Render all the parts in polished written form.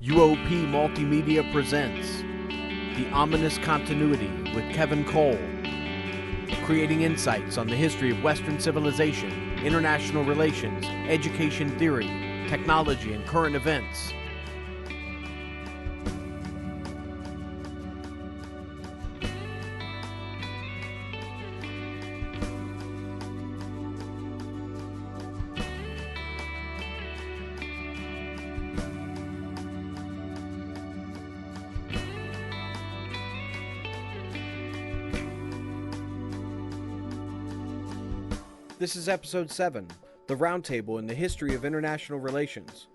UOP Multimedia presents The Ominous Continuity with Kevin Cole, creating insights on the history of Western civilization, international relations, education theory, technology, and current events. This is Episode 7, The Roundtable in the History of International Relations.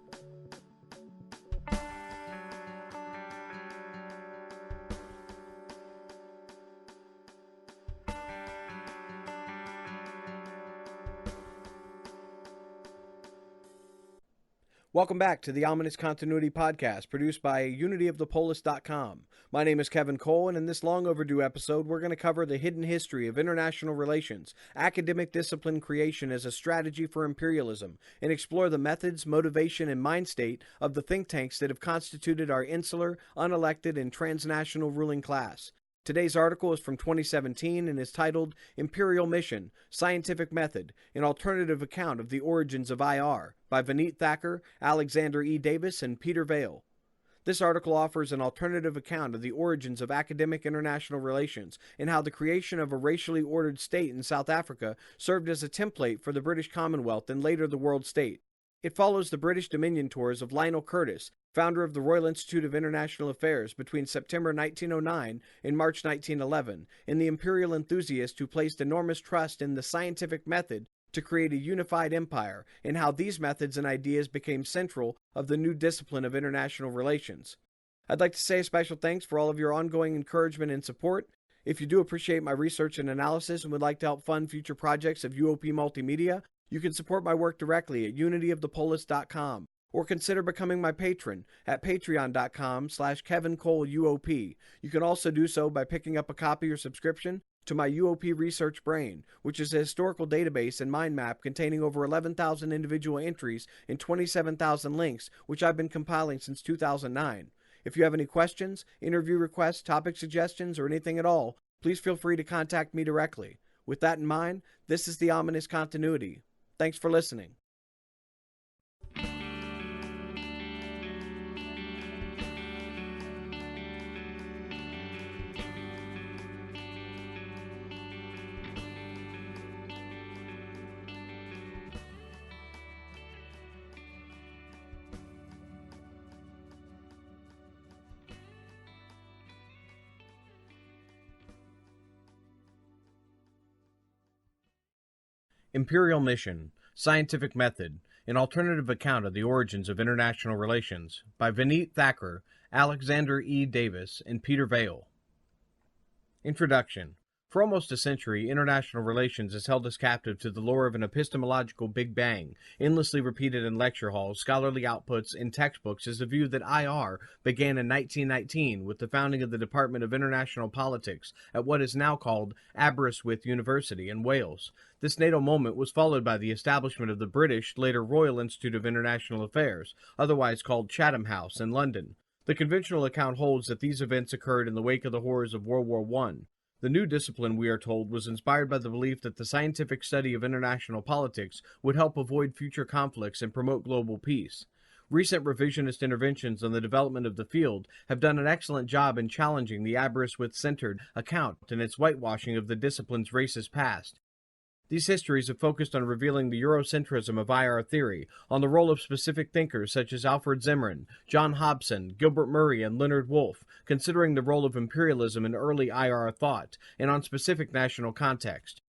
Welcome back to the Ominous Continuity podcast, produced by unityofthepolis.com. My name is Kevin Cole, and in this long overdue episode, we're going to cover the hidden history of international relations, academic discipline creation as a strategy for imperialism, and explore the methods, motivation, and mind state of the think tanks that have constituted our insular, unelected, and transnational ruling class. Today's article is from 2017 and is titled Imperial Mission, Scientific Method, an Alternative Account of the Origins of IR by Vineet Thakur, Alexander E. Davis, and Peter Vale. This article offers an alternative account of the origins of academic international relations and how the creation of a racially ordered state in South Africa served as a template for the British Commonwealth and later the world state. It follows the British Dominion tours of Lionel Curtis, founder of the Royal Institute of International Affairs between September 1909 and March 1911, and the imperial enthusiast who placed enormous trust in the scientific method to create a unified empire, and how these methods and ideas became central of the new discipline of international relations. I'd like to say a special thanks for all of your ongoing encouragement and support. If you do appreciate my research and analysis and would like to help fund future projects of UOP Multimedia, you can support my work directly at unityofthepolis.com, or consider becoming my patron at patreon.com/KevinColeUOP. You can also do so by picking up a copy or subscription to my UOP Research Brain, which is a historical database and mind map containing over 11,000 individual entries and 27,000 links, which I've been compiling since 2009. If you have any questions, interview requests, topic suggestions, or anything at all, please feel free to contact me directly. With that in mind, this is the Ominous Continuity. Thanks for listening. Imperial Mission, Scientific Method, an Alternative Account of the Origins of International Relations by Vineet Thakur, Alexander E. Davis, and Peter Vale. Introduction. For almost a century, international relations has held us captive to the lore of an epistemological Big Bang, endlessly repeated in lecture halls, scholarly outputs, and textbooks as the view that IR began in 1919 with the founding of the Department of International Politics at what is now called Aberystwyth University in Wales. This natal moment was followed by the establishment of the British, later Royal Institute of International Affairs, otherwise called Chatham House, in London. The conventional account holds that these events occurred in the wake of the horrors of World War I. The new discipline, we are told, was inspired by the belief that the scientific study of international politics would help avoid future conflicts and promote global peace. Recent revisionist interventions on the development of the field have done an excellent job in challenging the Aberystwyth-centered account and its whitewashing of the discipline's racist past. These histories have focused on revealing the Eurocentrism of IR theory, on the role of specific thinkers such as Alfred Zimmermann, John Hobson, Gilbert Murray, and Leonard Woolf, considering the role of imperialism in early IR thought, and on specific national context.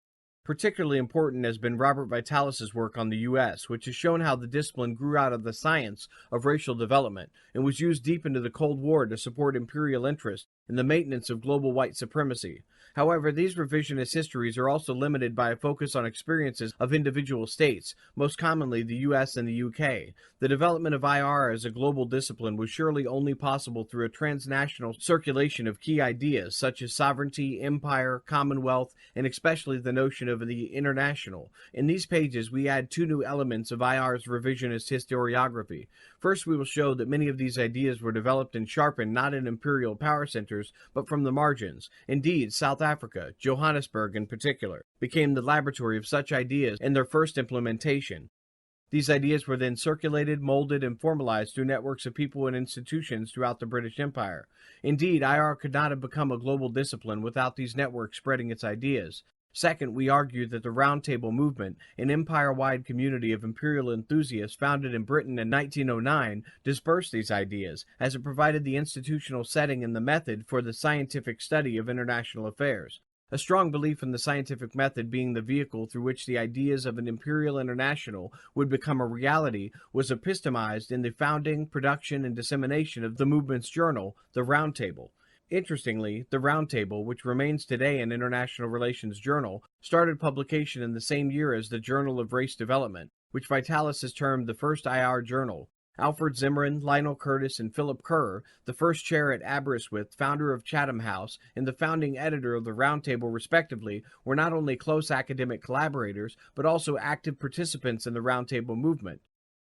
Particularly important has been Robert Vitalis's work on the U.S., which has shown how the discipline grew out of the science of racial development and was used deep into the Cold War to support imperial interest in the maintenance of global white supremacy. However, these revisionist histories are also limited by a focus on experiences of individual states, most commonly the US and the UK. The development of IR as a global discipline was surely only possible through a transnational circulation of key ideas such as sovereignty, empire, commonwealth, and especially the notion of the International. In these pages, we add two new elements of IR's revisionist historiography. First, we will show that many of these ideas were developed and sharpened not in imperial power centers, but from the margins. Indeed, South Africa, Johannesburg in particular, became the laboratory of such ideas in their first implementation. These ideas were then circulated, molded, and formalized through networks of people and institutions throughout the British Empire. Indeed, IR could not have become a global discipline without these networks spreading its ideas. Second, we argue that the Round Table movement, an empire-wide community of imperial enthusiasts founded in Britain in 1909, dispersed these ideas, as it provided the institutional setting and the method for the scientific study of international affairs. A strong belief in the scientific method being the vehicle through which the ideas of an imperial international would become a reality was epistomized in the founding, production, and dissemination of the movement's journal, the Round Table. Interestingly, the Round Table, which remains today an international relations journal, started publication in the same year as the Journal of Race Development, which Vitalis has termed the first IR journal. Alfred Zimmermann, Lionel Curtis, and Philip Kerr, the first chair at Aberystwyth, founder of Chatham House, and the founding editor of the Round Table respectively, were not only close academic collaborators, but also active participants in the Round Table movement.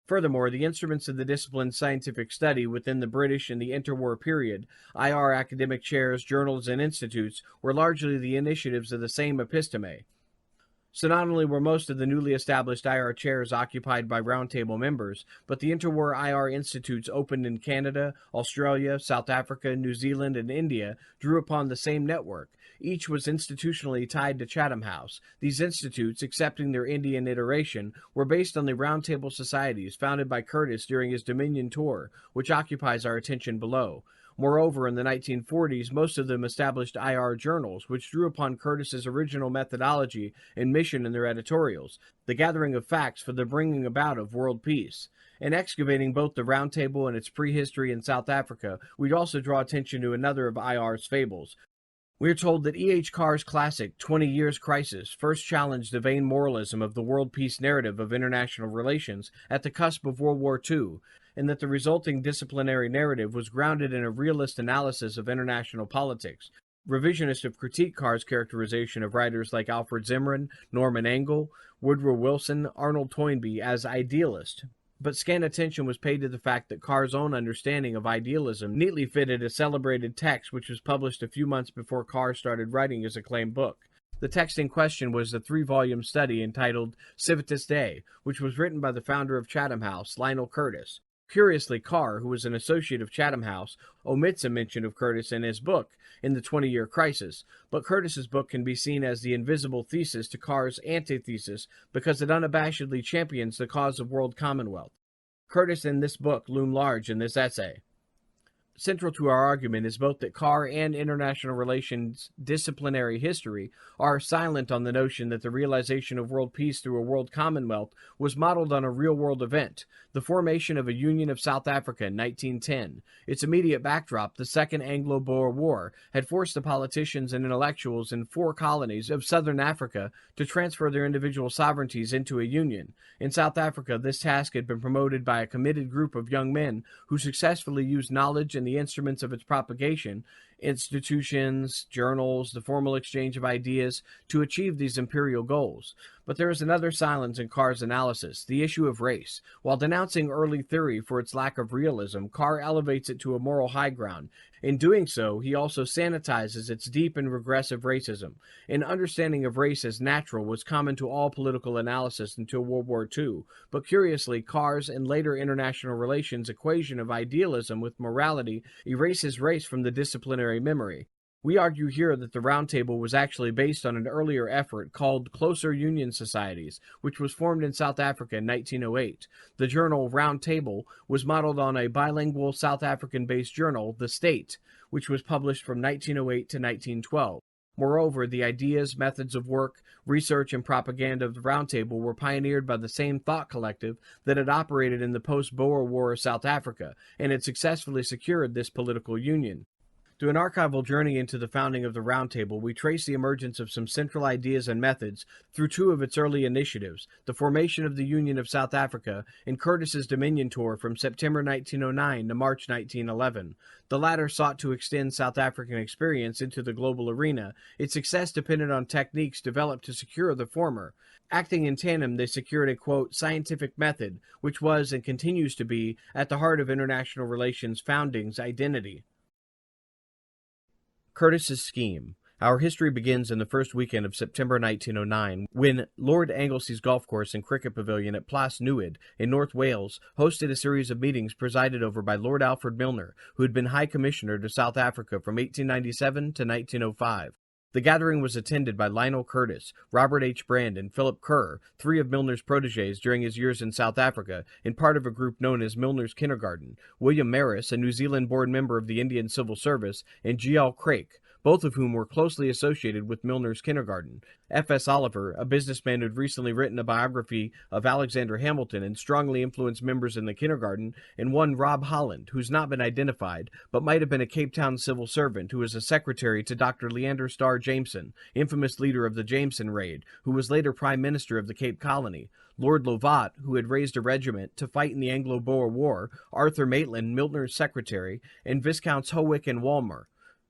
Furthermore, the instruments of the discipline's scientific study within the British and the interwar period, IR academic chairs, journals, and institutes, were largely the initiatives of the same episteme. So not only were most of the newly established IR chairs occupied by Round Table members, but the interwar IR institutes opened in Canada, Australia, South Africa, New Zealand, and India drew upon the same network. Each was institutionally tied to Chatham House. These institutes, accepting their Indian iteration, were based on the Round Table societies founded by Curtis during his Dominion tour, which occupies our attention below. Moreover, in the 1940s, most of them established IR journals, which drew upon Curtis's original methodology and mission in their editorials, the gathering of facts for the bringing about of world peace. In excavating both the Round Table and its prehistory in South Africa, we'd also draw attention to another of IR's fables. We are told that E.H. Carr's classic 20 Years Crisis first challenged the vain moralism of the world peace narrative of international relations at the cusp of World War II, and that the resulting disciplinary narrative was grounded in a realist analysis of international politics. Revisionists have critiqued Carr's characterization of writers like Alfred Zimmermann, Norman Angell, Woodrow Wilson, Arnold Toynbee as idealist. But scant attention was paid to the fact that Carr's own understanding of idealism neatly fitted a celebrated text which was published a few months before Carr started writing his acclaimed book. The text in question was the 3-volume study entitled Civitas Dei, which was written by the founder of Chatham House, Lionel Curtis. Curiously, Carr, who was an associate of Chatham House, omits a mention of Curtis in his book, in the 20-Year Crisis, but Curtis's book can be seen as the invisible thesis to Carr's antithesis because it unabashedly champions the cause of world commonwealth. Curtis and this book loom large in this essay. Central to our argument is both that Carr and international relations disciplinary history are silent on the notion that the realization of world peace through a world commonwealth was modeled on a real-world event, the formation of a Union of South Africa in 1910. Its immediate backdrop, the Second Anglo-Boer War, had forced the politicians and intellectuals in 4 colonies of southern Africa to transfer their individual sovereignties into a union. In South Africa, this task had been promoted by a committed group of young men who successfully used knowledge and the instruments of its propagation, institutions, journals, the formal exchange of ideas, to achieve these imperial goals. But there is another silence in Carr's analysis, the issue of race. While denouncing early theory for its lack of realism, Carr elevates it to a moral high ground. In doing so, he also sanitizes its deep and regressive racism. An understanding of race as natural was common to all political analysis until World War II, but curiously, Carr's and later international relations equation of idealism with morality erases race from the disciplinary memory. We argue here that the Round Table was actually based on an earlier effort called Closer Union Societies, which was formed in South Africa in 1908. The journal Round Table was modeled on a bilingual South African-based journal, The State, which was published from 1908 to 1912. Moreover, the ideas, methods of work, research, and propaganda of the Round Table were pioneered by the same thought collective that had operated in the post-Boer War of South Africa, and had successfully secured this political union. Through an archival journey into the founding of the Round Table, we trace the emergence of some central ideas and methods through two of its early initiatives, the formation of the Union of South Africa and Curtis's Dominion Tour from September 1909 to March 1911. The latter sought to extend South African experience into the global arena. Its success depended on techniques developed to secure the former. Acting in tandem, they secured a, quote, scientific method, which was and continues to be at the heart of international relations founding's identity. Curtis's scheme. Our history begins in the first weekend of September 1909, when Lord Anglesy's golf course and cricket pavilion at Plas Newydd in North Wales hosted a series of meetings presided over by Lord Alfred Milner, who had been High Commissioner to South Africa from 1897 to 1905. The gathering was attended by Lionel Curtis, Robert H. Brand, and Philip Kerr, three of Milner's protégés during his years in South Africa, and part of a group known as Milner's Kindergarten, William Maris, a New Zealand-born member of the Indian Civil Service, and G.L. Craik, both of whom were closely associated with Milner's Kindergarten. F.S. Oliver, a businessman who had recently written a biography of Alexander Hamilton and strongly influenced members in the Kindergarten, and one Rob Holland, who's not been identified, but might have been a Cape Town civil servant who was a secretary to Dr. Leander Starr Jameson, infamous leader of the Jameson Raid, who was later Prime Minister of the Cape Colony. Lord Lovat, who had raised a regiment to fight in the Anglo-Boer War, Arthur Maitland, Milner's secretary, and Viscounts Howick and Walmer,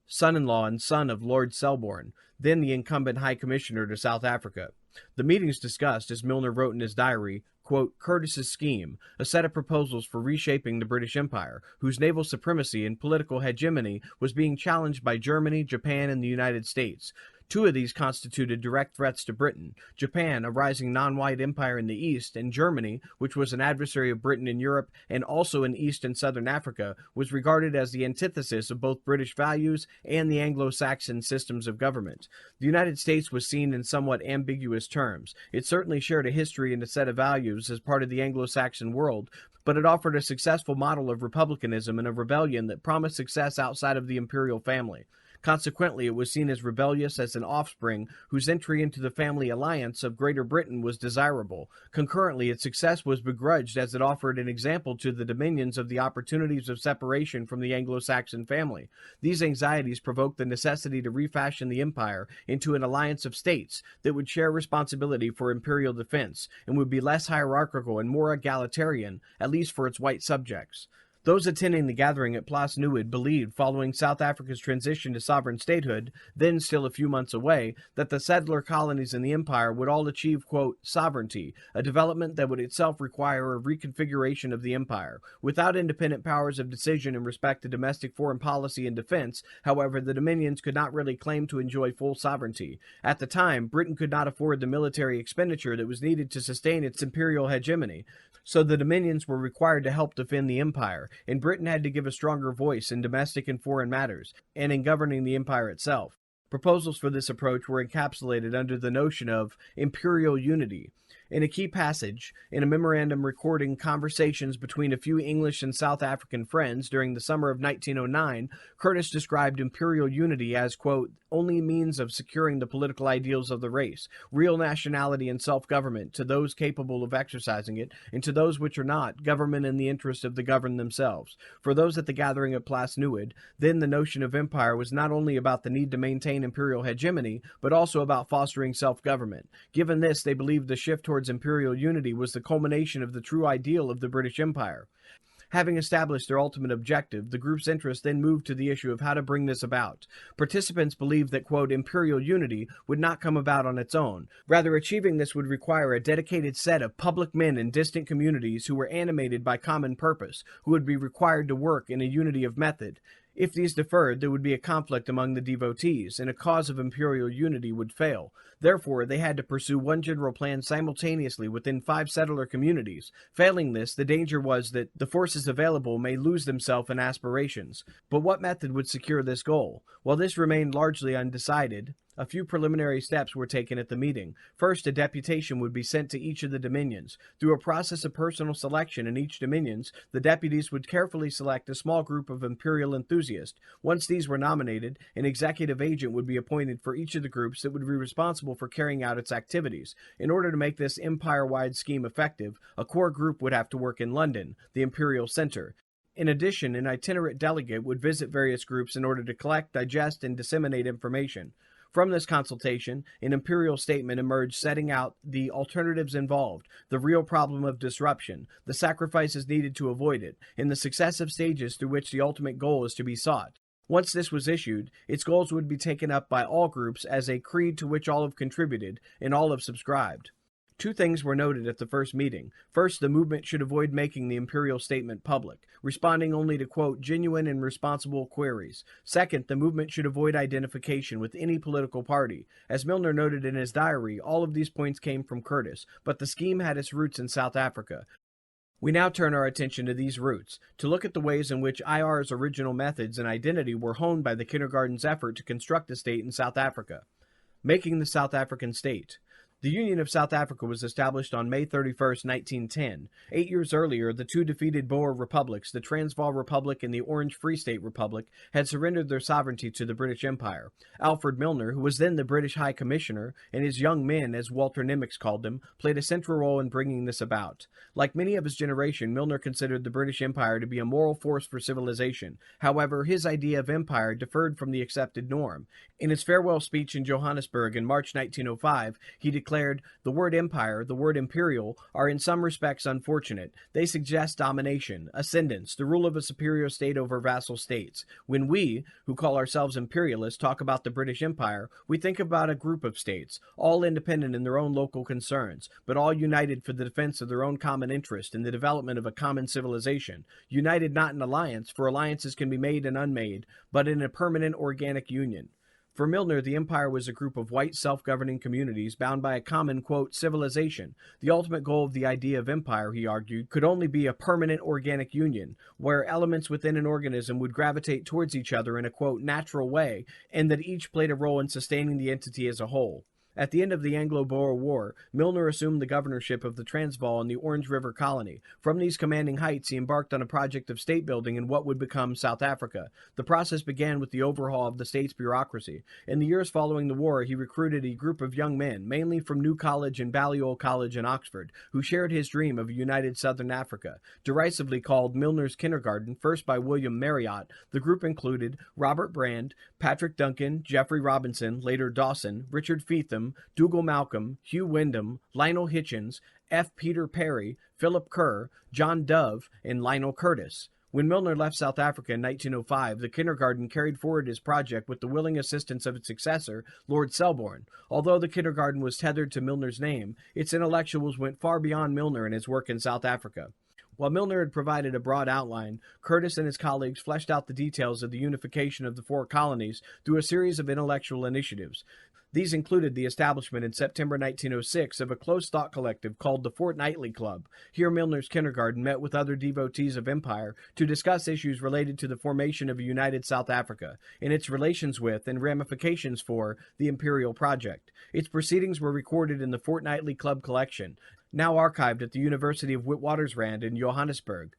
son-in-law and son of Lord Selborne, then the incumbent High Commissioner to South Africa. The meetings discussed, as Milner wrote in his diary, quote, Curtis's scheme, a set of proposals for reshaping the British Empire, whose naval supremacy and political hegemony was being challenged by Germany, Japan, and the United States. Two of these constituted direct threats to Britain: Japan, a rising non-white empire in the East, and Germany, which was an adversary of Britain in Europe and also in East and Southern Africa, was regarded as the antithesis of both British values and the Anglo-Saxon systems of government. The United States was seen in somewhat ambiguous terms. It certainly shared a history and a set of values as part of the Anglo-Saxon world, but it offered a successful model of republicanism and a rebellion that promised success outside of the imperial family. Consequently, it was seen as rebellious as an offspring whose entry into the family alliance of Greater Britain was desirable. Concurrently, its success was begrudged as it offered an example to the dominions of the opportunities of separation from the Anglo-Saxon family. These anxieties provoked the necessity to refashion the empire into an alliance of states that would share responsibility for imperial defense and would be less hierarchical and more egalitarian, at least for its white subjects. Those attending the gathering at Plas Newydd believed, following South Africa's transition to sovereign statehood, then still a few months away, that the settler colonies in the empire would all achieve, quote, sovereignty, a development that would itself require a reconfiguration of the empire. Without independent powers of decision in respect to domestic foreign policy and defense, however, the dominions could not really claim to enjoy full sovereignty. At the time, Britain could not afford the military expenditure that was needed to sustain its imperial hegemony, so the dominions were required to help defend the empire, and Britain had to give a stronger voice in domestic and foreign matters, and in governing the empire itself. Proposals for this approach were encapsulated under the notion of imperial unity. In a key passage, in a memorandum recording conversations between a few English and South African friends during the summer of 1909, Curtis described imperial unity as, quote, only means of securing the political ideals of the race, real nationality and self-government to those capable of exercising it, and to those which are not, government in the interest of the governed themselves. For those at the gathering at Plas Newydd, then the notion of empire was not only about the need to maintain imperial hegemony, but also about fostering self-government. Given this, they believed the shift towards imperial unity was the culmination of the true ideal of the British Empire. Having established their ultimate objective, the group's interest then moved to the issue of how to bring this about. Participants believed that, quote, imperial unity would not come about on its own. Rather, achieving this would require a dedicated set of public men in distant communities who were animated by common purpose, who would be required to work in a unity of method. If these differed, there would be a conflict among the devotees, and a cause of imperial unity would fail. Therefore, they had to pursue one general plan simultaneously within 5 settler communities. Failing this, the danger was that the forces available may lose themselves in aspirations. But what method would secure this goal? While this remained largely undecided, a few preliminary steps were taken at the meeting. First, a deputation would be sent to each of the dominions. Through a process of personal selection in each dominions, the deputies would carefully select a small group of imperial enthusiasts. Once these were nominated, an executive agent would be appointed for each of the groups that would be responsible for carrying out its activities. In order to make this empire-wide scheme effective, a core group would have to work in London, the imperial center. In addition, an itinerant delegate would visit various groups in order to collect, digest, and disseminate information. From this consultation, an imperial statement emerged setting out the alternatives involved, the real problem of disruption, the sacrifices needed to avoid it, and the successive stages through which the ultimate goal is to be sought. Once this was issued, its goals would be taken up by all groups as a creed to which all have contributed and all have subscribed. Two things were noted at the first meeting. First, the movement should avoid making the imperial statement public, responding only to, quote, genuine and responsible queries. Second, the movement should avoid identification with any political party. As Milner noted in his diary, all of these points came from Curtis, but the scheme had its roots in South Africa. We now turn our attention to these roots, to look at the ways in which IR's original methods and identity were honed by the kindergarten's effort to construct a state in South Africa. Making the South African state. The Union of South Africa was established on May 31, 1910. 8 years earlier, the two defeated Boer republics, the Transvaal Republic and the Orange Free State Republic, had surrendered their sovereignty to the British Empire. Alfred Milner, who was then the British High Commissioner, and his young men, as Walter Nimitz called them, played a central role in bringing this about. Like many of his generation, Milner considered the British Empire to be a moral force for civilization. However, his idea of empire differed from the accepted norm. In his farewell speech in Johannesburg in March 1905, he declared, "The word empire, the word imperial, are in some respects unfortunate. They suggest domination, ascendance, the rule of a superior state over vassal states. When we, who call ourselves imperialists, talk about the British Empire, we think about a group of states, all independent in their own local concerns, but all united for the defense of their own common interest and the development of a common civilization, united not in alliance, for alliances can be made and unmade, but in a permanent organic union." For Milner, the empire was a group of white self-governing communities bound by a common, quote, civilization. The ultimate goal of the idea of empire, he argued, could only be a permanent organic union, where elements within an organism would gravitate towards each other in a, quote, natural way, and that each played a role in sustaining the entity as a whole. At the end of the Anglo-Boer War, Milner assumed the governorship of the Transvaal and the Orange River Colony. From these commanding heights, he embarked on a project of state building in what would become South Africa. The process began with the overhaul of the state's bureaucracy. In the years following the war, he recruited a group of young men, mainly from New College and Balliol College in Oxford, who shared his dream of a united Southern Africa. Derisively called Milner's Kindergarten, first by William Marriott, the group included Robert Brand, Patrick Duncan, Geoffrey Robinson, later Dawson, Richard Feetham, Dougal Malcolm, Hugh Wyndham, Lionel Hitchens, F. Peter Perry, Philip Kerr, John Dove, and Lionel Curtis. When Milner left South Africa in 1905, the kindergarten carried forward his project with the willing assistance of its successor, Lord Selborne. Although the kindergarten was tethered to Milner's name, its intellectuals went far beyond Milner and his work in South Africa. While Milner had provided a broad outline, Curtis and his colleagues fleshed out the details of the unification of the four colonies through a series of intellectual initiatives. These included the establishment in September 1906 of a closed thought collective called the Fortnightly Club. Here Milner's kindergarten met with other devotees of empire to discuss issues related to the formation of a united South Africa, and its relations with and ramifications for the imperial project. Its proceedings were recorded in the Fortnightly Club collection, now archived at the University of Witwatersrand in Johannesburg.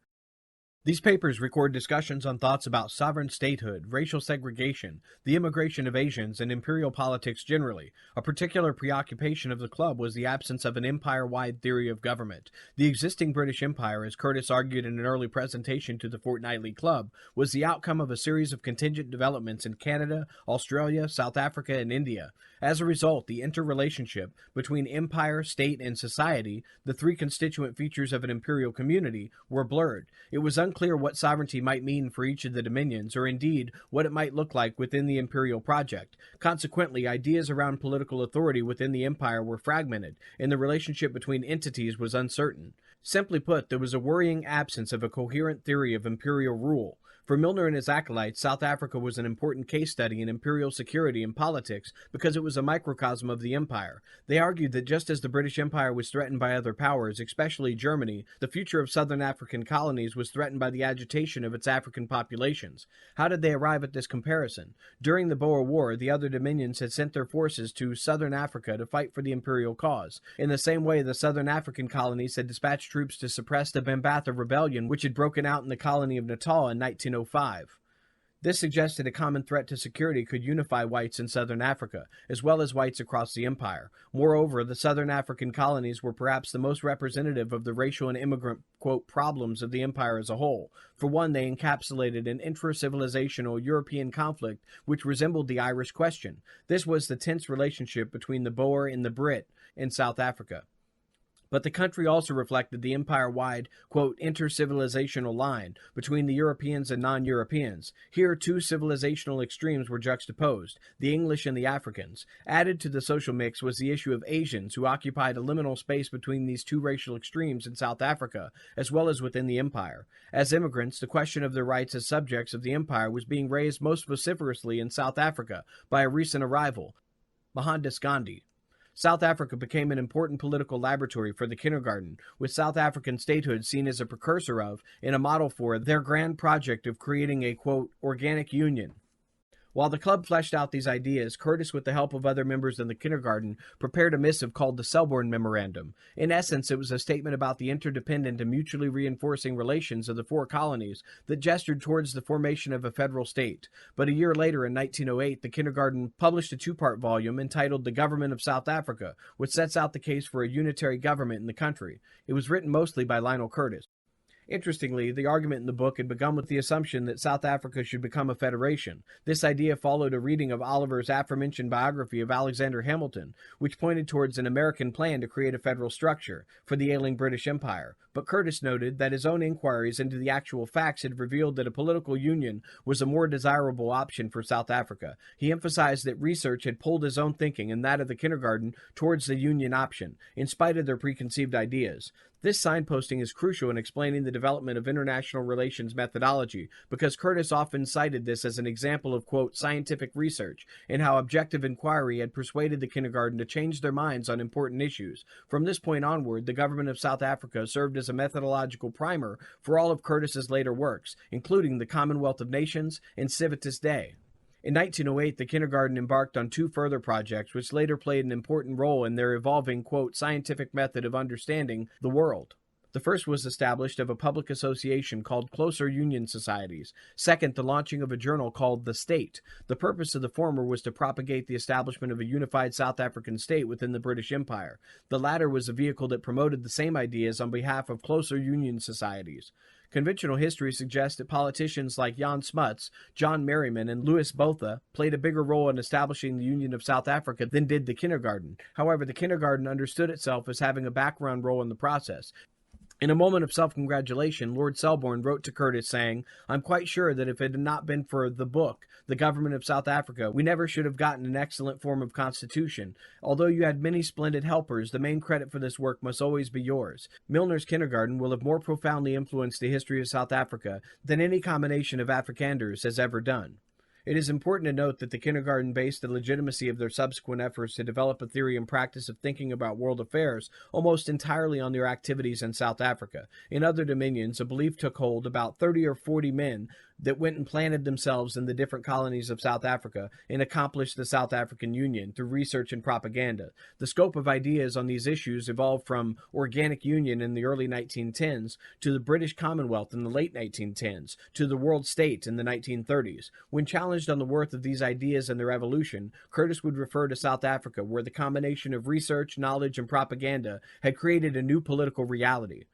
These papers record discussions on thoughts about sovereign statehood, racial segregation, the immigration of Asians, and imperial politics generally. A particular preoccupation of the club was the absence of an empire-wide theory of government. The existing British Empire, as Curtis argued in an early presentation to the Fortnightly Club, was the outcome of a series of contingent developments in Canada, Australia, South Africa, and India. As a result, the interrelationship between empire, state, and society, the three constituent features of an imperial community, were blurred. It was unclear what sovereignty might mean for each of the dominions, or indeed what it might look like within the imperial project. Consequently, ideas around political authority within the empire were fragmented, and the relationship between entities was uncertain. Simply put, there was a worrying absence of a coherent theory of imperial rule. For Milner and his acolytes, South Africa was an important case study in imperial security and politics because it was a microcosm of the empire. They argued that just as the British Empire was threatened by other powers, especially Germany, the future of southern African colonies was threatened by the agitation of its African populations. How did they arrive at this comparison? During the Boer War, the other dominions had sent their forces to southern Africa to fight for the imperial cause. In the same way, the southern African colonies had dispatched troops to suppress the Bambatha rebellion, which had broken out in the colony of Natal in 1905. This suggested a common threat to security could unify whites in southern Africa, as well as whites across the empire. Moreover, the southern African colonies were perhaps the most representative of the racial and immigrant, quote, problems of the empire as a whole. For one, they encapsulated an intra-civilizational European conflict which resembled the Irish question. This was the tense relationship between the Boer and the Brit in South Africa. But the country also reflected the empire-wide, quote, inter-civilizational line between the Europeans and non-Europeans. Here, two civilizational extremes were juxtaposed, the English and the Africans. Added to the social mix was the issue of Asians, who occupied a liminal space between these two racial extremes in South Africa, as well as within the empire. As immigrants, the question of their rights as subjects of the empire was being raised most vociferously in South Africa by a recent arrival, Mohandas Gandhi. South Africa became an important political laboratory for the kindergarten, with South African statehood seen as a precursor of, and a model for, their grand project of creating a, quote, organic union. While the club fleshed out these ideas, Curtis, with the help of other members in the kindergarten, prepared a missive called the Selborne Memorandum. In essence, it was a statement about the interdependent and mutually reinforcing relations of the four colonies that gestured towards the formation of a federal state. But a year later, in 1908, the kindergarten published a two-part volume entitled The Government of South Africa, which sets out the case for a unitary government in the country. It was written mostly by Lionel Curtis. Interestingly, the argument in the book had begun with the assumption that South Africa should become a federation. This idea followed a reading of Oliver's aforementioned biography of Alexander Hamilton, which pointed towards an American plan to create a federal structure for the ailing British Empire. But Curtis noted that his own inquiries into the actual facts had revealed that a political union was a more desirable option for South Africa. He emphasized that research had pulled his own thinking and that of the kindergarten towards the union option, in spite of their preconceived ideas. This signposting is crucial in explaining the development of international relations methodology, because Curtis often cited this as an example of, quote, scientific research, and how objective inquiry had persuaded the kindergarten to change their minds on important issues. From this point onward, the government of South Africa served as a methodological primer for all of Curtis's later works, including the Commonwealth of Nations and Civitas Dei. In 1908, the kindergarten embarked on two further projects, which later played an important role in their evolving, quote, scientific method of understanding the world. The first was established of a public association called Closer Union Societies. Second, the launching of a journal called The State. The purpose of the former was to propagate the establishment of a unified South African state within the British Empire. The latter was a vehicle that promoted the same ideas on behalf of Closer Union Societies. Conventional history suggests that politicians like Jan Smuts, John Merriman, and Louis Botha played a bigger role in establishing the Union of South Africa than did the kindergarten. However, the kindergarten understood itself as having a background role in the process. In a moment of self-congratulation, Lord Selborne wrote to Curtis saying, "I'm quite sure that if it had not been for the book, The Government of South Africa, we never should have gotten an excellent form of constitution. Although you had many splendid helpers, the main credit for this work must always be yours. Milner's kindergarten will have more profoundly influenced the history of South Africa than any combination of Afrikanders has ever done." It is important to note that the kindergarten based the legitimacy of their subsequent efforts to develop a theory and practice of thinking about world affairs almost entirely on their activities in South Africa. In other dominions, a belief took hold about 30 or 40 men that went and planted themselves in the different colonies of South Africa and accomplished the South African Union through research and propaganda. The scope of ideas on these issues evolved from organic union in the early 1910s to the British Commonwealth in the late 1910s to the world state in the 1930s. When challenged on the worth of these ideas and their evolution, Curtis would refer to South Africa, where the combination of research, knowledge, and propaganda had created a new political reality.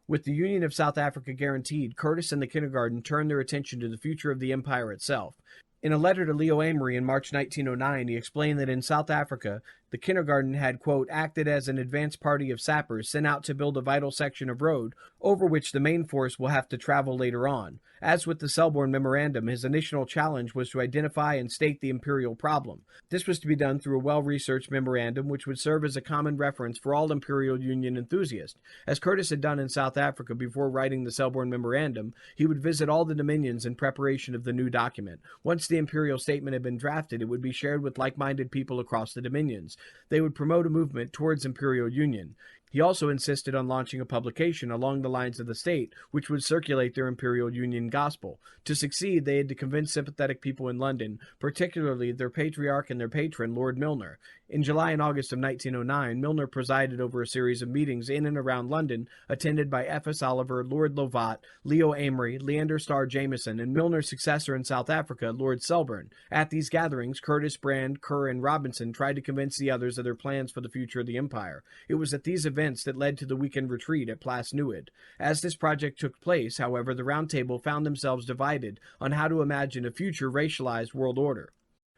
With the Union of South Africa guaranteed, Curtis and the kindergarten turned their attention to the future of the empire itself. In a letter to Leo Amory in March 1909, he explained that in South Africa, the kindergarten had, quote, acted as an advance party of sappers sent out to build a vital section of road over which the main force will have to travel later on. As with the Selborne Memorandum, his initial challenge was to identify and state the imperial problem. This was to be done through a well-researched memorandum which would serve as a common reference for all imperial union enthusiasts. As Curtis had done in South Africa before writing the Selborne Memorandum, he would visit all the dominions in preparation of the new document. Once the imperial statement had been drafted, it would be shared with like-minded people across the dominions. They would promote a movement towards imperial union. He also insisted on launching a publication along the lines of the state, which would circulate their Imperial Union gospel. To succeed, they had to convince sympathetic people in London, particularly their patriarch and their patron, Lord Milner. In July and August of 1909, Milner presided over a series of meetings in and around London, attended by F.S. Oliver, Lord Lovat, Leo Amory, Leander Starr Jameson, and Milner's successor in South Africa, Lord Selborne. At these gatherings, Curtis, Brand, Kerr, and Robinson tried to convince the others of their plans for the future of the empire. It was at these events that led to the weekend retreat at Place Neuilly. As this project took place, however, the Round Table found themselves divided on how to imagine a future racialized world order.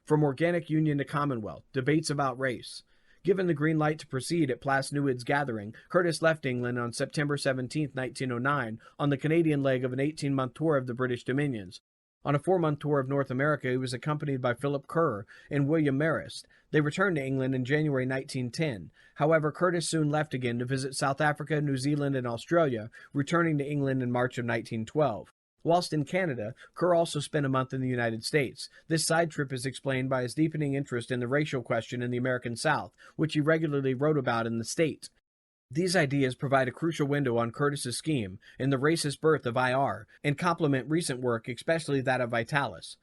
From organic union to commonwealth, debates about race. Given the green light to proceed at Place Neuilly's gathering, Curtis left England on September 17, 1909, on the Canadian leg of an 18-month tour of the British dominions. On a 4-month tour of North America, he was accompanied by Philip Kerr and William Marist. They returned to England in January 1910. However, Curtis soon left again to visit South Africa, New Zealand, and Australia, returning to England in March of 1912. Whilst in Canada, Kerr also spent a month in the United States. This side trip is explained by his deepening interest in the racial question in the American South, which he regularly wrote about in the State. These ideas provide a crucial window on Curtis's scheme in the racist birth of IR, and complement recent work, especially that of Vitalis.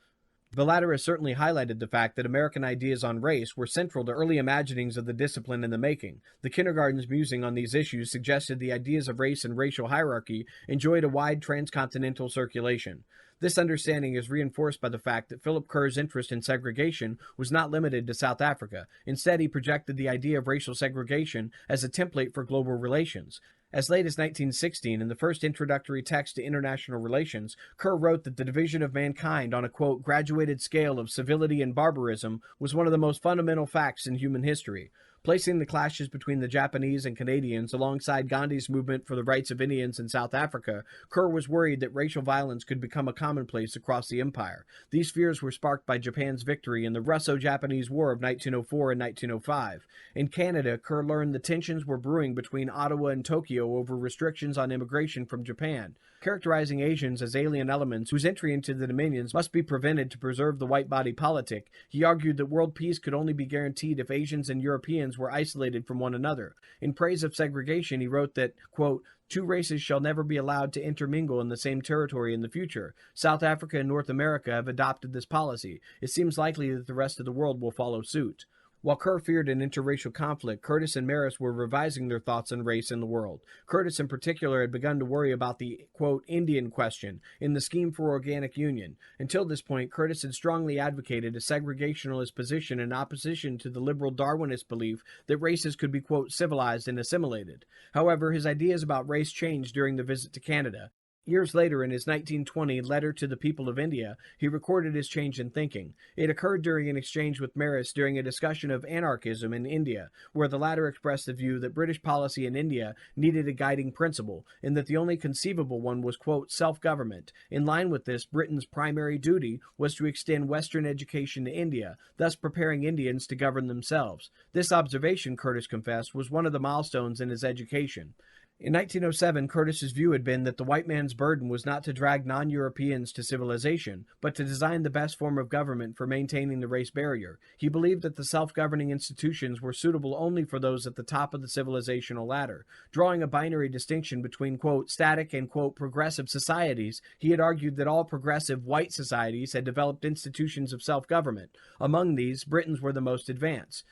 The latter has certainly highlighted the fact that American ideas on race were central to early imaginings of the discipline in the making. The kindergarten's musing on these issues suggested the ideas of race and racial hierarchy enjoyed a wide transcontinental circulation. This understanding is reinforced by the fact that Philip Kerr's interest in segregation was not limited to South Africa. Instead, he projected the idea of racial segregation as a template for global relations. As late as 1916, in the first introductory text to international relations, Kerr wrote that the division of mankind on a, quote, graduated scale of civility and barbarism was one of the most fundamental facts in human history. Placing the clashes between the Japanese and Canadians alongside Gandhi's movement for the rights of Indians in South Africa, Kerr was worried that racial violence could become a commonplace across the empire. These fears were sparked by Japan's victory in the Russo-Japanese War of 1904 and 1905. In Canada, Kerr learned the tensions were brewing between Ottawa and Tokyo over restrictions on immigration from Japan. Characterizing Asians as alien elements whose entry into the dominions must be prevented to preserve the white body politic, he argued that world peace could only be guaranteed if Asians and Europeans were isolated from one another. In praise of segregation, he wrote that, quote, two races shall never be allowed to intermingle in the same territory in the future. South Africa and North America have adopted this policy. It seems likely that the rest of the world will follow suit. While Kerr feared an interracial conflict, Curtis and Marist were revising their thoughts on race in the world. Curtis in particular had begun to worry about the, quote, Indian question in the scheme for organic union. Until this point, Curtis had strongly advocated a segregationalist position in opposition to the liberal Darwinist belief that races could be, quote, civilized and assimilated. However, his ideas about race changed during the visit to Canada. Years later, in his 1920 Letter to the People of India, he recorded his change in thinking. It occurred during an exchange with Marist during a discussion of anarchism in India, where the latter expressed the view that British policy in India needed a guiding principle, and that the only conceivable one was, quote, self-government. In line with this, Britain's primary duty was to extend Western education to India, thus preparing Indians to govern themselves. This observation, Curtis confessed, was one of the milestones in his education. In 1907, Curtis's view had been that the white man's burden was not to drag non-Europeans to civilization, but to design the best form of government for maintaining the race barrier. He believed that the self-governing institutions were suitable only for those at the top of the civilizational ladder. Drawing a binary distinction between, quote, static and, quote, progressive societies, he had argued that all progressive white societies had developed institutions of self-government. Among these, Britain's were the most advanced.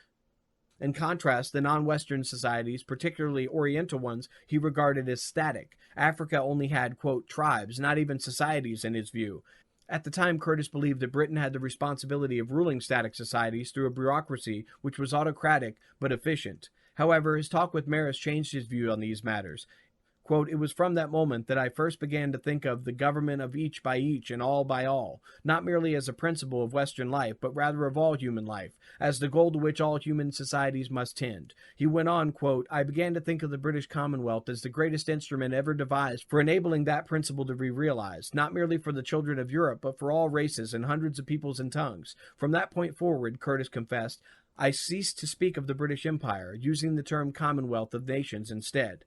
In contrast, the non-Western societies, particularly Oriental ones, he regarded as static. Africa only had, quote, tribes, not even societies in his view. At the time, Curtis believed that Britain had the responsibility of ruling static societies through a bureaucracy which was autocratic but efficient. However, his talk with Marist changed his view on these matters. Quote, it was from that moment that I first began to think of the government of each by each and all by all, not merely as a principle of Western life, but rather of all human life, as the goal to which all human societies must tend. He went on, quote, I began to think of the British Commonwealth as the greatest instrument ever devised for enabling that principle to be realized, not merely for the children of Europe, but for all races and hundreds of peoples and tongues. From that point forward, Curtis confessed, I ceased to speak of the British Empire, using the term Commonwealth of Nations instead.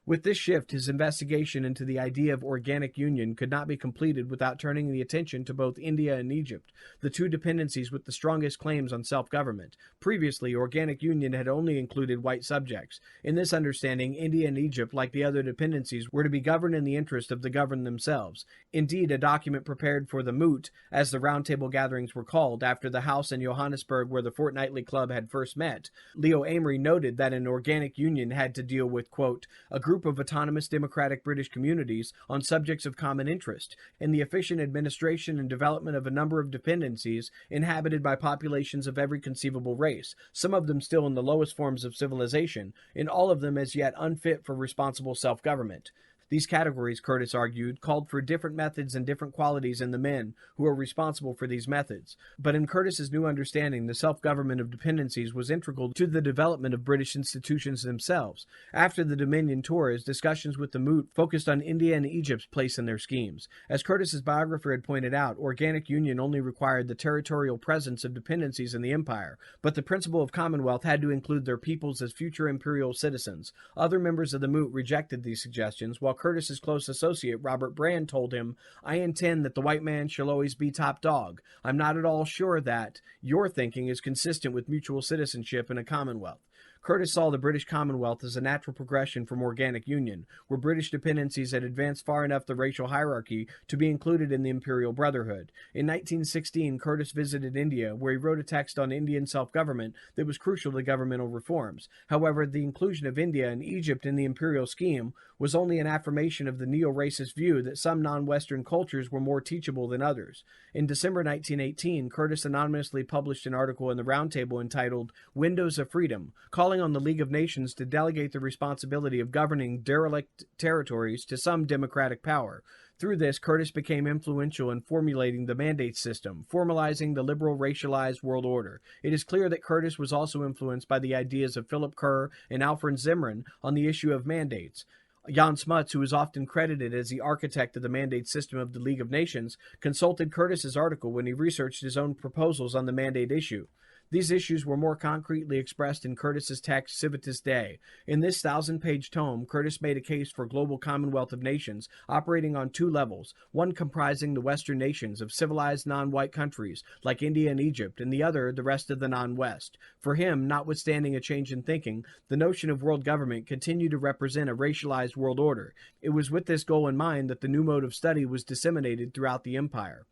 With this shift, his investigation into the idea of organic union could not be completed without turning the attention to both India and Egypt, the two dependencies with the strongest claims on self-government. Previously, organic union had only included white subjects. In this understanding, India and Egypt, like the other dependencies, were to be governed in the interest of the governed themselves. Indeed, a document prepared for the Moot, as the roundtable gatherings were called, after the house in Johannesburg where the fortnightly club had first met, Leo Amery noted that an organic union had to deal with, quote, a group of autonomous democratic British communities on subjects of common interest, and the efficient administration and development of a number of dependencies inhabited by populations of every conceivable race, some of them still in the lowest forms of civilization, and all of them as yet unfit for responsible self-government. These categories, Curtis argued, called for different methods and different qualities in the men who are responsible for these methods. But in Curtis's new understanding, the self-government of dependencies was integral to the development of British institutions themselves. After the Dominion tours, discussions with the Moot focused on India and Egypt's place in their schemes. As Curtis's biographer had pointed out, organic union only required the territorial presence of dependencies in the empire, but the principle of commonwealth had to include their peoples as future imperial citizens. Other members of the Moot rejected these suggestions, while Curtis's close associate, Robert Brand, told him, I intend that the white man shall always be top dog. I'm not at all sure that your thinking is consistent with mutual citizenship in a commonwealth. Curtis saw the British Commonwealth as a natural progression from organic union, where British dependencies had advanced far enough the racial hierarchy to be included in the Imperial Brotherhood. In 1916, Curtis visited India, where he wrote a text on Indian self-government that was crucial to governmental reforms. However, the inclusion of India and Egypt in the imperial scheme was only an affirmation of the neo-racist view that some non-Western cultures were more teachable than others. In December 1918, Curtis anonymously published an article in the Roundtable entitled Windows of Freedom, calling on the League of Nations to delegate the responsibility of governing derelict territories to some democratic power. Through this, Curtis became influential in formulating the mandate system, formalizing the liberal racialized world order. It is clear that Curtis was also influenced by the ideas of Philip Kerr and Alfred Zimmermann on the issue of mandates. Jan Smuts, who is often credited as the architect of the mandate system of the League of Nations, consulted Curtis's article when he researched his own proposals on the mandate issue. These issues were more concretely expressed in Curtis's text Civitas Dei. In this 1,000-page tome, Curtis made a case for a global commonwealth of nations operating on two levels, one comprising the Western nations of civilized non-white countries like India and Egypt, and the other the rest of the non-West. For him, notwithstanding a change in thinking, the notion of world government continued to represent a racialized world order. It was with this goal in mind that the new mode of study was disseminated throughout the empire.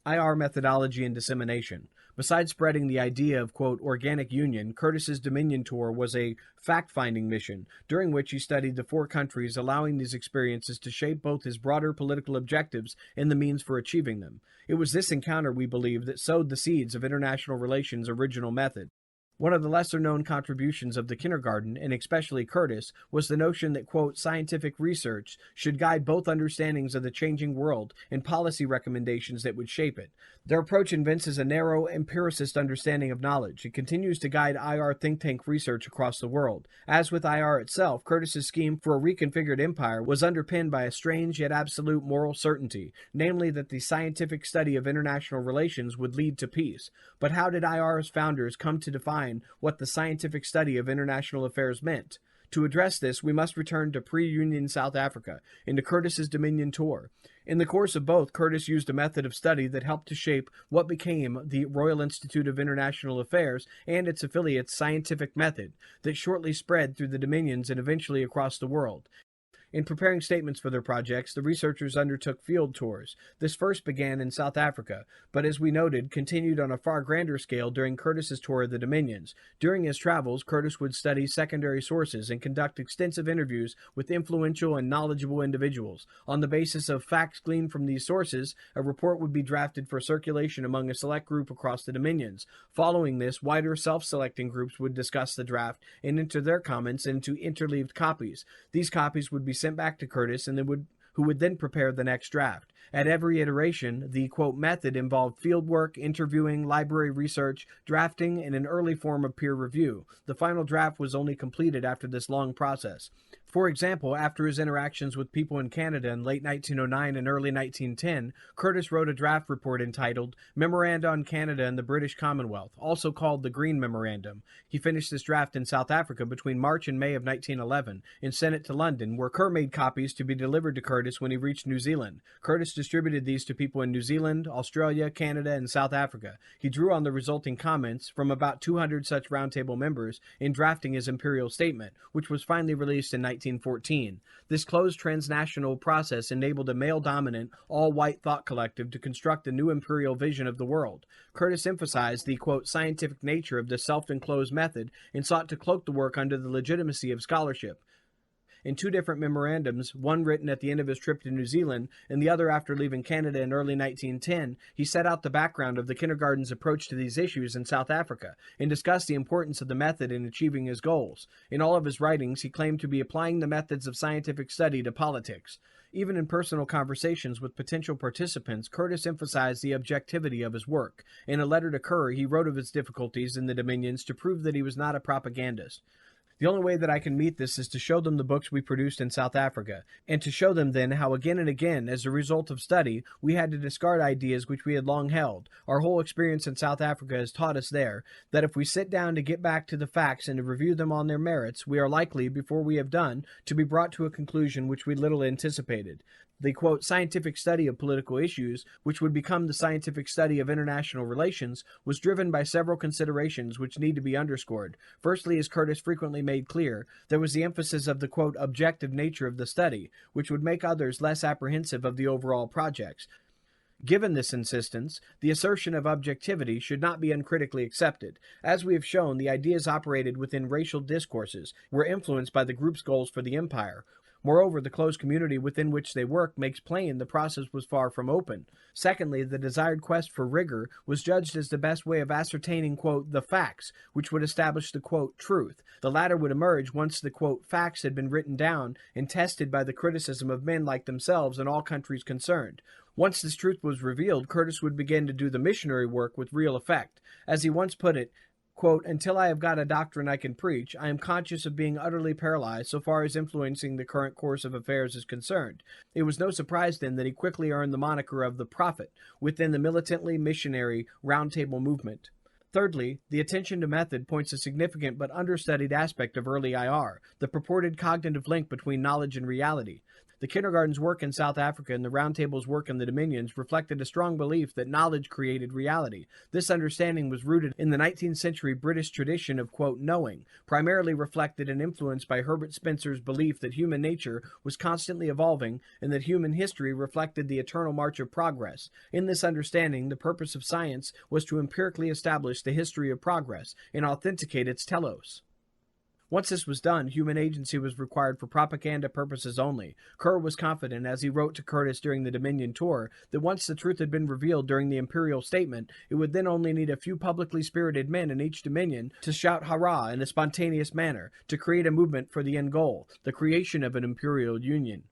IR methodology and dissemination. Besides spreading the idea of, quote, organic union, Curtis's Dominion tour was a fact-finding mission, during which he studied the four countries, allowing these experiences to shape both his broader political objectives and the means for achieving them. It was this encounter, we believe, that sowed the seeds of international relations' original method. One of the lesser-known contributions of the kindergarten, and especially Curtis, was the notion that, quote, scientific research should guide both understandings of the changing world and policy recommendations that would shape it. Their approach evinces a narrow, empiricist understanding of knowledge. It continues to guide IR think tank research across the world. As with IR itself, Curtis's scheme for a reconfigured empire was underpinned by a strange yet absolute moral certainty, namely that the scientific study of international relations would lead to peace. But how did IR's founders come to define what the scientific study of international affairs meant? To address this, we must return to pre-Union South Africa and to Curtis's Dominion tour. In the course of both, Curtis used a method of study that helped to shape what became the Royal Institute of International Affairs and its affiliates' scientific method that shortly spread through the dominions and eventually across the world. In preparing statements for their projects, the researchers undertook field tours. This first began in South Africa, but as we noted, continued on a far grander scale during Curtis's tour of the Dominions. During his travels, Curtis would study secondary sources and conduct extensive interviews with influential and knowledgeable individuals. On the basis of facts gleaned from these sources, a report would be drafted for circulation among a select group across the Dominions. Following this, wider self-selecting groups would discuss the draft and enter their comments into interleaved copies. These copies would be sent back to Curtis, and who would then prepare the next draft. At every iteration, the, quote, method involved fieldwork, interviewing, library research, drafting, and an early form of peer review. The final draft was only completed after this long process. For example, after his interactions with people in Canada in late 1909 and early 1910, Curtis wrote a draft report entitled Memoranda on Canada and the British Commonwealth, also called the Green Memorandum. He finished this draft in South Africa between March and May of 1911 and sent it to London, where Kerr made copies to be delivered to Curtis when he reached New Zealand. Curtis distributed these to people in New Zealand, Australia, Canada, and South Africa. He drew on the resulting comments from about 200 such roundtable members in drafting his imperial statement, which was finally released in 1914. This closed transnational process enabled a male-dominant, all-white thought collective to construct a new imperial vision of the world. Curtis emphasized the, quote, scientific nature of this self-enclosed method and sought to cloak the work under the legitimacy of scholarship. In two different memorandums, one written at the end of his trip to New Zealand and the other after leaving Canada in early 1910, he set out the background of the kindergarten's approach to these issues in South Africa and discussed the importance of the method in achieving his goals. In all of his writings, he claimed to be applying the methods of scientific study to politics. Even in personal conversations with potential participants, Curtis emphasized the objectivity of his work. In a letter to Kerr, he wrote of his difficulties in the Dominions to prove that he was not a propagandist. The only way that I can meet this is to show them the books we produced in South Africa, and to show them then how again and again, as a result of study, we had to discard ideas which we had long held. Our whole experience in South Africa has taught us there that if we sit down to get back to the facts and to review them on their merits, we are likely, before we have done, to be brought to a conclusion which we little anticipated. The, quote, scientific study of political issues, which would become the scientific study of international relations, was driven by several considerations which need to be underscored. Firstly, as Curtis frequently made clear, there was the emphasis of the, quote, objective nature of the study, which would make others less apprehensive of the overall projects. Given this insistence, the assertion of objectivity should not be uncritically accepted. As we have shown, the ideas operated within racial discourses were influenced by the group's goals for the empire. Moreover, the closed community within which they worked makes plain the process was far from open. Secondly, the desired quest for rigor was judged as the best way of ascertaining, quote, the facts, which would establish the, quote, truth. The latter would emerge once the, quote, facts had been written down and tested by the criticism of men like themselves in all countries concerned. Once this truth was revealed, Curtis would begin to do the missionary work with real effect. As he once put it, quote, until I have got a doctrine I can preach, I am conscious of being utterly paralyzed so far as influencing the current course of affairs is concerned. It was no surprise then that he quickly earned the moniker of the prophet within the militantly missionary roundtable movement. Thirdly, the attention to method points a significant but understudied aspect of early IR, the purported cognitive link between knowledge and reality. The kindergarten's work in South Africa and the Roundtable's work in the Dominions reflected a strong belief that knowledge created reality. This understanding was rooted in the 19th century British tradition of, quote, knowing, primarily reflected and influenced by Herbert Spencer's belief that human nature was constantly evolving and that human history reflected the eternal march of progress. In this understanding, the purpose of science was to empirically establish the history of progress and authenticate its telos. Once this was done, human agency was required for propaganda purposes only. Kerr was confident, as he wrote to Curtis during the Dominion tour, that once the truth had been revealed during the imperial statement, it would then only need a few publicly spirited men in each dominion to shout hurrah in a spontaneous manner, to create a movement for the end goal, the creation of an imperial union.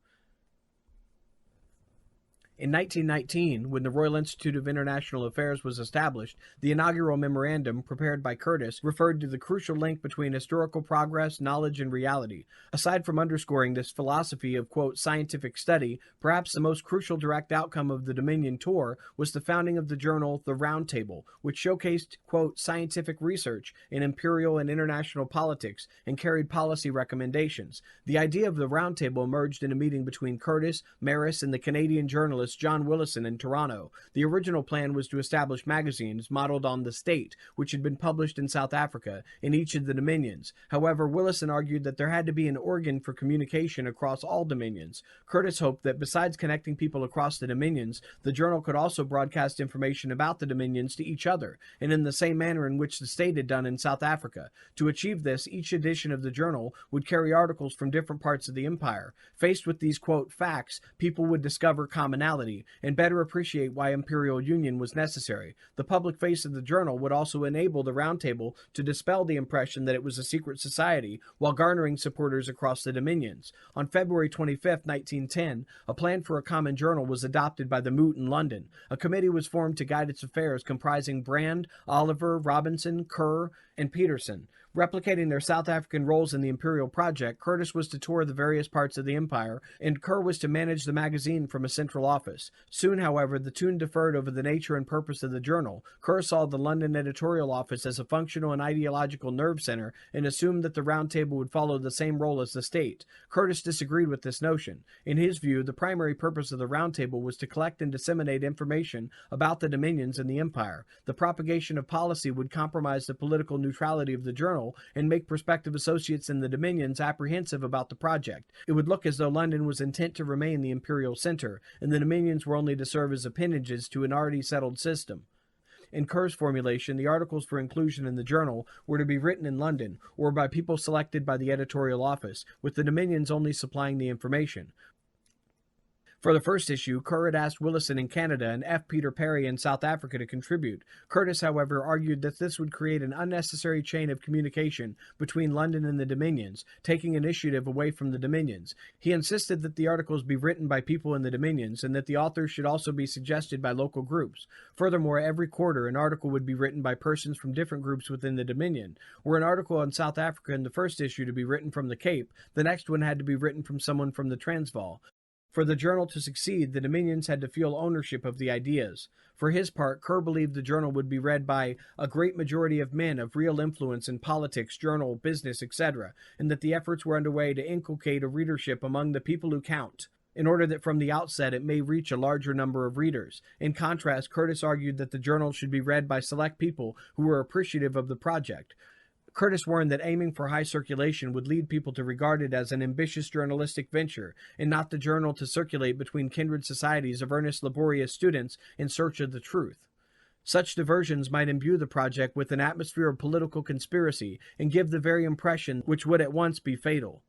In 1919, when the Royal Institute of International Affairs was established, the inaugural memorandum prepared by Curtis referred to the crucial link between historical progress, knowledge, and reality. Aside from underscoring this philosophy of, quote, scientific study, perhaps the most crucial direct outcome of the Dominion tour was the founding of the journal The Round Table, which showcased, quote, scientific research in imperial and international politics and carried policy recommendations. The idea of the Round Table emerged in a meeting between Curtis, Maris, and the Canadian journalist John Willison in Toronto. The original plan was to establish magazines modeled on The State, which had been published in South Africa, in each of the dominions. However, Willison argued that there had to be an organ for communication across all dominions. Curtis hoped that besides connecting people across the dominions, the journal could also broadcast information about the dominions to each other, and in the same manner in which the state had done in South Africa. To achieve this, each edition of the journal would carry articles from different parts of the empire. Faced with these, quote, facts, people would discover commonalities. reality and better appreciate why imperial union was necessary. The public face of the journal would also enable the Roundtable to dispel the impression that it was a secret society while garnering supporters across the dominions. On February 25, 1910, a plan for a common journal was adopted by the Moot in London. A committee was formed to guide its affairs, comprising Brand, Oliver, Robinson, Kerr, and Peterson. Replicating their South African roles in the imperial project, Curtis was to tour the various parts of the empire, and Kerr was to manage the magazine from a central office. Soon, however, the tune deferred over the nature and purpose of the journal. Kerr saw the London editorial office as a functional and ideological nerve center and assumed that the Roundtable would follow the same role as the state. Curtis disagreed with this notion. In his view, the primary purpose of the Roundtable was to collect and disseminate information about the dominions and the empire. The propagation of policy would compromise the political neutrality of the journal and make prospective associates in the dominions apprehensive about the project. It would look as though London was intent to remain the imperial center, and the dominions were only to serve as appendages to an already settled system. In Kerr's formulation, the articles for inclusion in the journal were to be written in London, or by people selected by the editorial office, with the dominions only supplying the information. For the first issue, Kerr had asked Willison in Canada and F. Peter Perry in South Africa to contribute. Curtis, however, argued that this would create an unnecessary chain of communication between London and the Dominions, taking initiative away from the Dominions. He insisted that the articles be written by people in the Dominions and that the authors should also be suggested by local groups. Furthermore, every quarter an article would be written by persons from different groups within the Dominion. Were an article on South Africa in the first issue to be written from the Cape, the next one had to be written from someone from the Transvaal. For the journal to succeed, the Dominions had to feel ownership of the ideas. For his part, Kerr believed the journal would be read by a great majority of men of real influence in politics, journal, business, etc., and that the efforts were underway to inculcate a readership among the people who count, in order that from the outset it may reach a larger number of readers. In contrast, Curtis argued that the journal should be read by select people who were appreciative of the project. Curtis warned that aiming for high circulation would lead people to regard it as an ambitious journalistic venture, and not the journal to circulate between kindred societies of earnest, laborious students in search of the truth. Such diversions might imbue the project with an atmosphere of political conspiracy and give the very impression which would at once be fatal.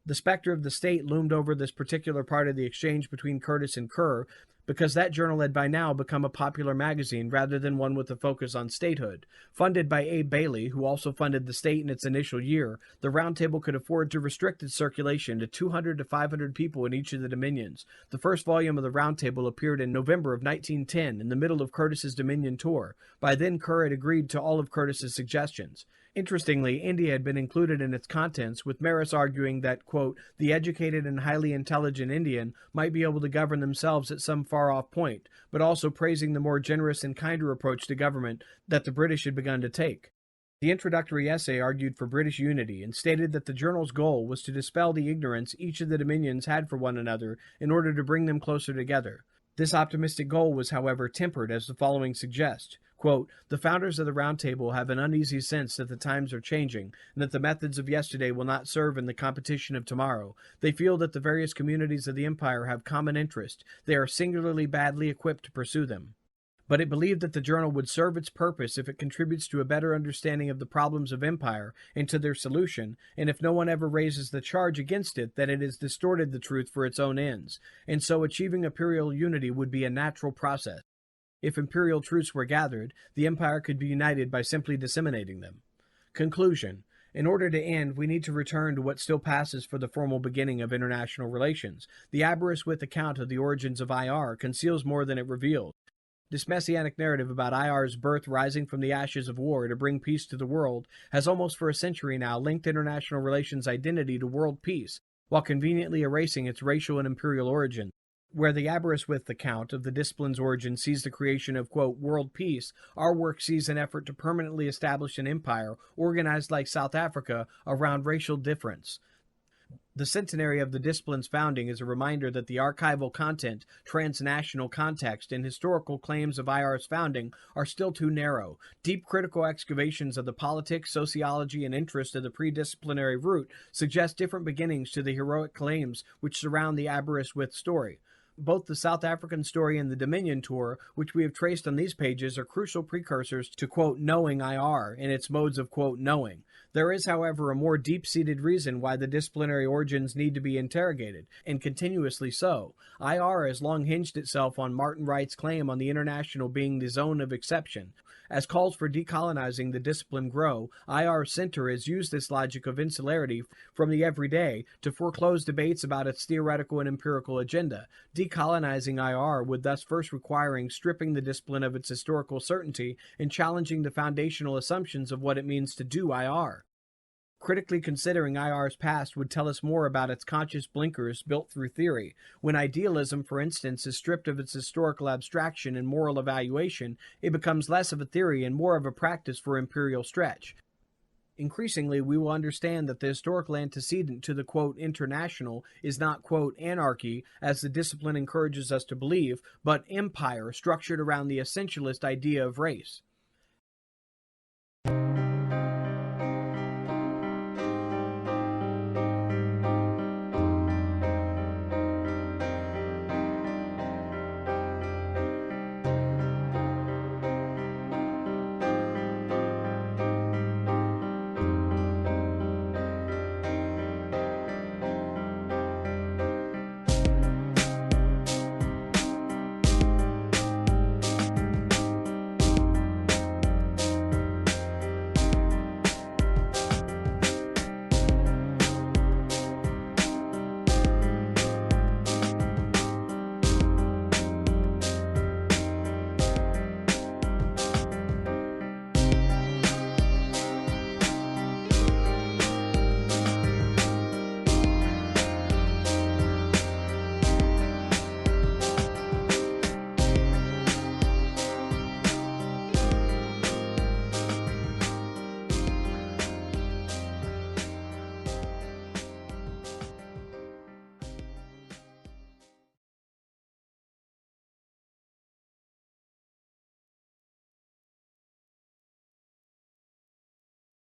The specter of the state loomed over this particular part of the exchange between Curtis and Kerr, because that journal had by now become a popular magazine rather than one with a focus on statehood. Funded by Abe Bailey, who also funded the state in its initial year, the Roundtable could afford to restrict its circulation to 200 to 500 people in each of the dominions. The first volume of the Roundtable appeared in November of 1910, in the middle of Curtis's Dominion tour. By then, Kerr had agreed to all of Curtis's suggestions. Interestingly, India had been included in its contents, with Maris arguing that, quote, the educated and highly intelligent Indian might be able to govern themselves at some far-off point, but also praising the more generous and kinder approach to government that the British had begun to take. The introductory essay argued for British unity and stated that the journal's goal was to dispel the ignorance each of the dominions had for one another in order to bring them closer together. This optimistic goal was, however, tempered, as the following suggests. Quote, the founders of the Roundtable have an uneasy sense that the times are changing and that the methods of yesterday will not serve in the competition of tomorrow. They feel that the various communities of the empire have common interest. They are singularly badly equipped to pursue them. But it believed that the journal would serve its purpose if it contributes to a better understanding of the problems of empire and to their solution, and if no one ever raises the charge against it that it has distorted the truth for its own ends. And so achieving imperial unity would be a natural process. If imperial truths were gathered, the empire could be united by simply disseminating them. Conclusion. In order to end, we need to return to what still passes for the formal beginning of international relations. The Aberystwyth account of the origins of IR conceals more than it reveals. This messianic narrative about IR's birth rising from the ashes of war to bring peace to the world has almost for a century now linked international relations' identity to world peace, while conveniently erasing its racial and imperial origin. Where the Aberystwyth account of the discipline's origin sees the creation of, quote, world peace, our work sees an effort to permanently establish an empire, organized like South Africa, around racial difference. The centenary of the discipline's founding is a reminder that the archival content, transnational context, and historical claims of IR's founding are still too narrow. Deep critical excavations of the politics, sociology, and interest of the pre-disciplinary root suggest different beginnings to the heroic claims which surround the Aberystwyth story. Both the South African story and the Dominion tour, which we have traced on these pages, are crucial precursors to, quote, knowing IR and its modes of, quote, knowing. There is, however, a more deep-seated reason why the disciplinary origins need to be interrogated, and continuously so. IR has long hinged itself on Martin Wright's claim on the international being the zone of exception. As calls for decolonizing the discipline grow, IR Center has used this logic of insularity from the everyday to foreclose debates about its theoretical and empirical agenda. Decolonizing IR would thus first requiring stripping the discipline of its historical certainty and challenging the foundational assumptions of what it means to do IR. Critically considering IR's past would tell us more about its conscious blinkers built through theory. When idealism, for instance, is stripped of its historical abstraction and moral evaluation, it becomes less of a theory and more of a practice for imperial stretch. Increasingly, we will understand that the historical antecedent to the, quote, international is not, quote, anarchy, as the discipline encourages us to believe, but empire structured around the essentialist idea of race.